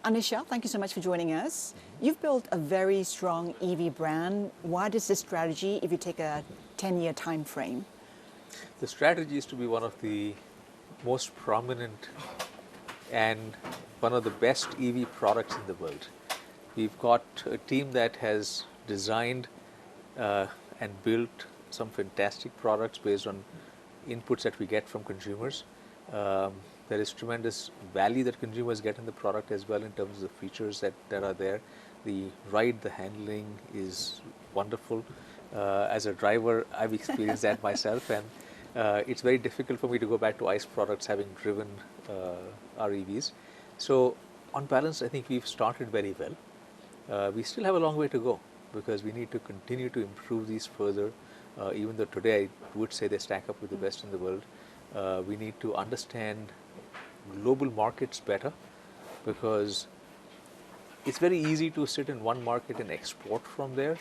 Anish Shah, thank you so much for joining us. You've built a very strong EV brand. What is this strategy if you take a 10-year time frame? The strategy is to be one of the most prominent and one of the best EV products in the world. We've got a team that has designed and built some fantastic products based on inputs that we get from consumers. There is tremendous value that consumers get in the product as well in terms of the features that are there. The ride, the handling is wonderful. As a driver, I've experienced that myself, and it's very difficult for me to go back to ICE products having driven our EVs. So on balance, I think we've started very well. We still have a long way to go because we need to continue to improve these further. Even though today I would say they stack up with the best in the world, we need to understand global markets better, because it's very easy to sit in one market and export from there,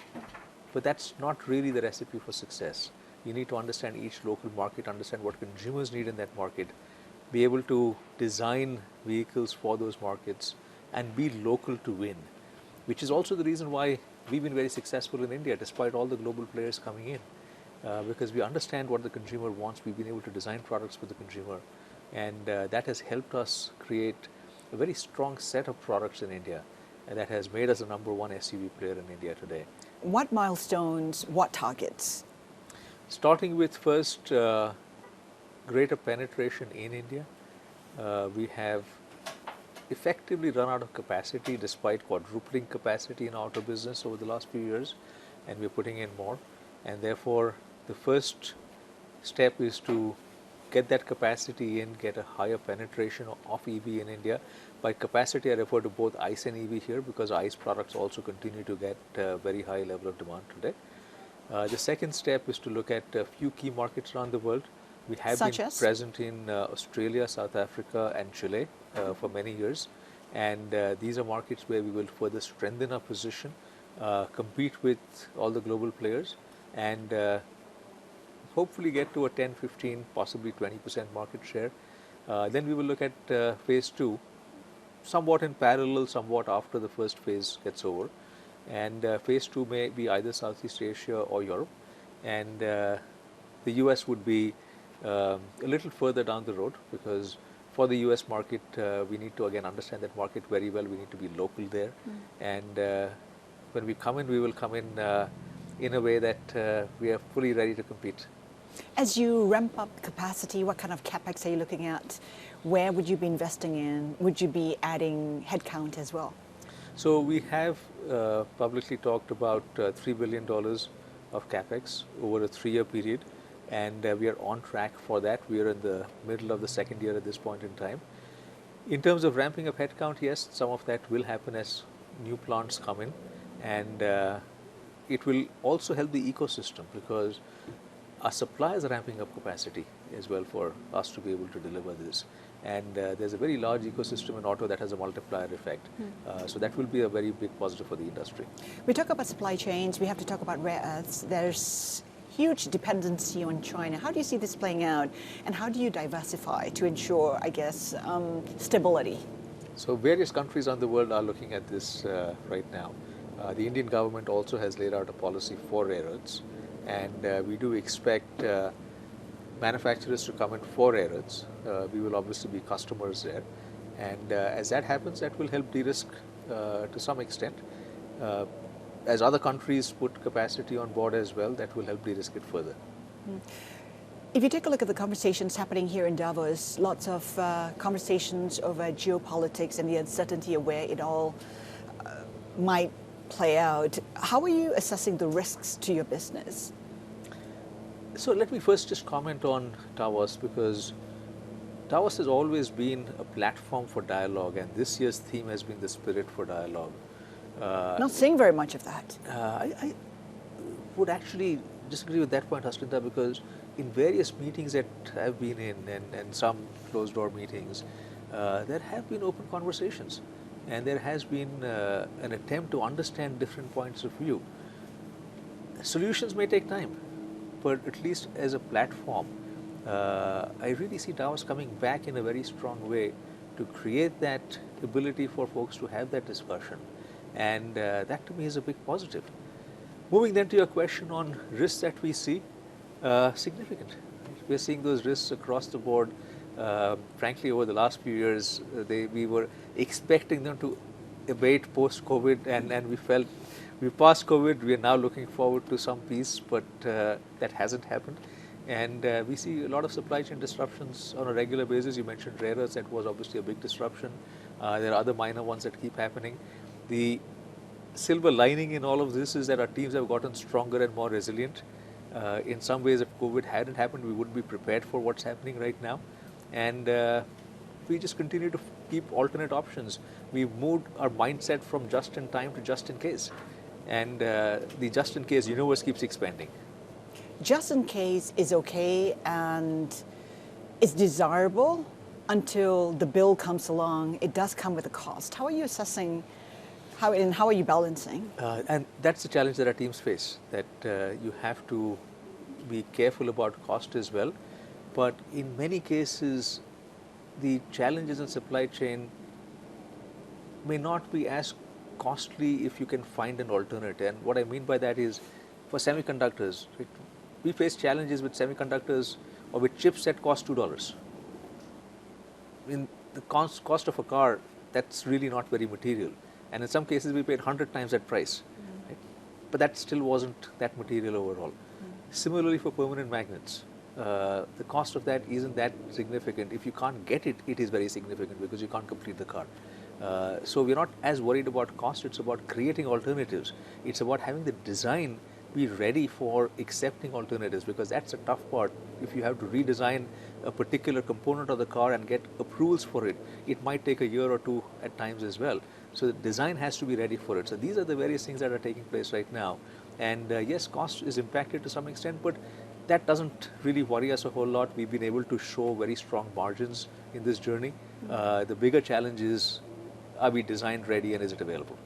but that's not really the recipe for success. You need to understand each local market, understand what consumers need in that market, be able to design vehicles for those markets and be local to win, which is also the reason why we've been very successful in India despite all the global players coming in. Because we understand what the consumer wants, we've been able to design products for the consumer, and that has helped us create a very strong set of products in India, and that has made us a #1 SUV player in India today. What milestones, what targets? Starting with first greater penetration in India. We have effectively run out of capacity despite quadrupling capacity in auto business over the last few years, and we're putting in more, and therefore the first step is to get that capacity in, get a higher penetration of EV in India. By capacity, I refer to both ICE and EV here, because ICE products also continue to get a very high level of demand today. The second step is to look at a few key markets around the world. We have been present in Australia, South Africa and Chile for many years, and these are markets where we will further strengthen our position, compete with all the global players, and hopefully get to a 10, 15, possibly 20% market share. Then we will look at phase 2, somewhat in parallel, somewhat after the first phase gets over. And phase 2 may be either Southeast Asia or Europe, and the US would be a little further down the road, because for the US market, we need to again understand that market very well. We need to be local there, and when we come in, we will come in a way that we are fully ready to compete. As you ramp up capacity, what kind of capex are you looking at? Where would you be investing in? Would you be adding headcount as well? So we have publicly talked about $3 billion of capex over a 3-year period, and we are on track for that. We are in the middle of the second year at this point in time. In terms of ramping up headcount, yes, some of that will happen as new plants come in, and it will also help the ecosystem, because our suppliers are ramping up capacity as well for us to be able to deliver this. And there's a very large ecosystem in auto that has a multiplier effect. So that will be a very big positive for the industry. We talk about supply chains, we have to talk about rare earths. There's huge dependency on China. How do you see this playing out, and how do you diversify to ensure, I guess, stability? So various countries around the world are looking at this right now. The Indian government also has laid out a policy for rare earths, and we do expect manufacturers to come in for rare earths. We will obviously be customers there, and as that happens, that will help de-risk to some extent. As other countries put capacity on board as well, that will help de-risk it further. If you take a look at the conversations happening here in Davos, lots of conversations over geopolitics and the uncertainty of where it all might play out. How are you assessing the risks to your business? So let me first just comment on Davos, because Davos has always been a platform for dialogue, and this year's theme has been the spirit for dialogue. Not seeing very much of that. I would actually disagree with that point, Haslinda, because in various meetings that I've been in, and some closed-door meetings, there have been open conversations, and there has been an attempt to understand different points of view. Solutions may take time, but at least as a platform, I really see Davos coming back in a very strong way to create that ability for folks to have that discussion. And that to me is a big positive. Moving then to your question on risks that we see, significant. We're seeing those risks across the board. Frankly, over the last few years, we were expecting them to abate post-COVID, and we felt we passed COVID. We are now looking forward to some peace, but that hasn't happened. And we see a lot of supply chain disruptions on a regular basis. You mentioned rare earths, that was obviously a big disruption. There are other minor ones that keep happening. The silver lining in all of this is that our teams have gotten stronger and more resilient. In some ways, if COVID hadn't happened, we wouldn't be prepared for what's happening right now. And we just continue to keep alternate options. We've moved our mindset from just in time to just in case. And the just in case universe keeps expanding. Just in case is okay and it's desirable until the bill comes along. It does come with a cost. How are you assessing how are you balancing? And that's the challenge that our teams face, that you have to be careful about cost as well. But in many cases, the challenges in supply chain may not be as costly if you can find an alternative. And what I mean by that is, for semiconductors, we face challenges with semiconductors or with chips that cost $2. In the cost of a car, that's really not very material. And in some cases, we paid 100 times that price. Right? But that still wasn't that material overall. Similarly, for permanent magnets, the cost of that isn't that significant. If you can't get it, it is very significant because you can't complete the car. So we're not as worried about cost. It's about creating alternatives. It's about having the design be ready for accepting alternatives, because that's a tough part. If you have to redesign a particular component of the car and get approvals for it, it might take a year or two at times as well. So the design has to be ready for it. So these are the various things that are taking place right now. And yes, cost is impacted to some extent, but that doesn't really worry us a whole lot. We've been able to show very strong margins in this journey. The bigger challenge is, are we designed ready and is it available?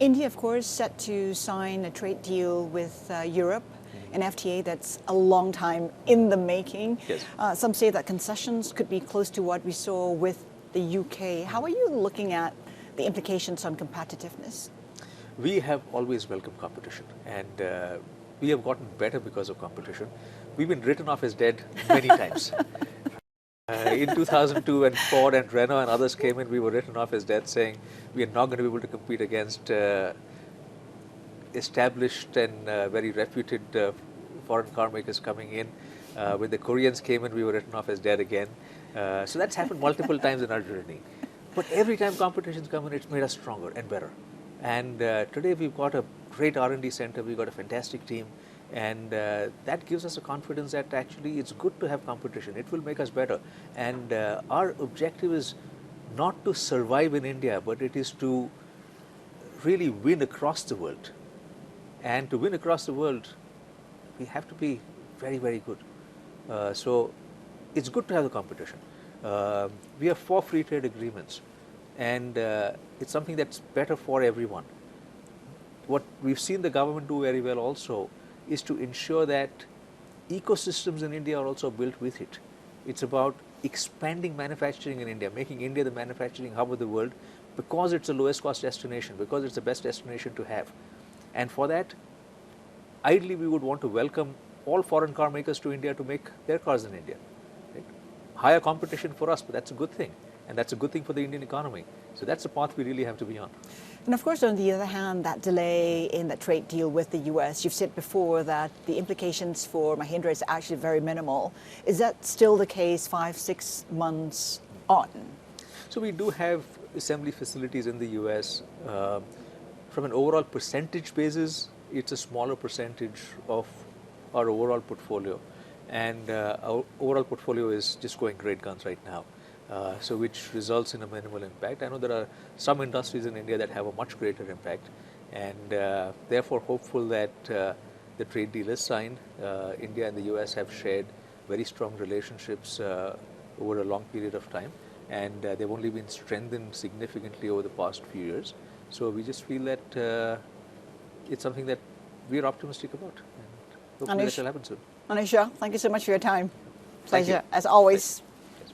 India, of course, set to sign a trade deal with Europe, an FTA that's a long time in the making. Yes. Some say that concessions could be close to what we saw with the UK. How are you looking at the implications on competitiveness? We have always welcomed competition, and we have gotten better because of competition. We've been written off as dead many times. In 2002, when Ford and Renault and others came in, we were written off as dead, saying we are not going to be able to compete against established and very reputed foreign car makers coming in. When the Koreans came in, we were written off as dead again. So that's happened multiple times in our journey. But every time competition's come in, it's made us stronger and better. And today we've got a great R&D center, we've got a fantastic team, and that gives us a confidence that actually it's good to have competition. It will make us better. And our objective is not to survive in India, but it is to really win across the world. And to win across the world, we have to be very, very good. So it's good to have the competition. We have 4 free trade agreements, and it's something that's better for everyone. What we've seen the government do very well also is to ensure that ecosystems in India are also built with it. It's about expanding manufacturing in India, making India the manufacturing hub of the world, because it's the lowest cost destination, because it's the best destination to have. And for that, ideally we would want to welcome all foreign car makers to India to make their cars in India. Right? Higher competition for us, but that's a good thing. And that's a good thing for the Indian economy. So that's the path we really have to be on. And of course, on the other hand, that delay in that trade deal with the US, you've said before that the implications for Mahindra is actually very minimal. Is that still the case 5-6 months on? So we do have assembly facilities in the US. From an overall percentage basis, it's a smaller percentage of our overall portfolio. And our overall portfolio is just going great guns right now. So which results in a minimal impact. I know there are some industries in India that have a much greater impact, and therefore hopeful that the trade deal is signed. India and the US have shared very strong relationships over a long period of time, and they've only been strengthened significantly over the past few years. So we just feel that it's something that we're optimistic about, and hopefully that will happen soon. Anish Shah, thank you so much for your time. Pleasure, as always.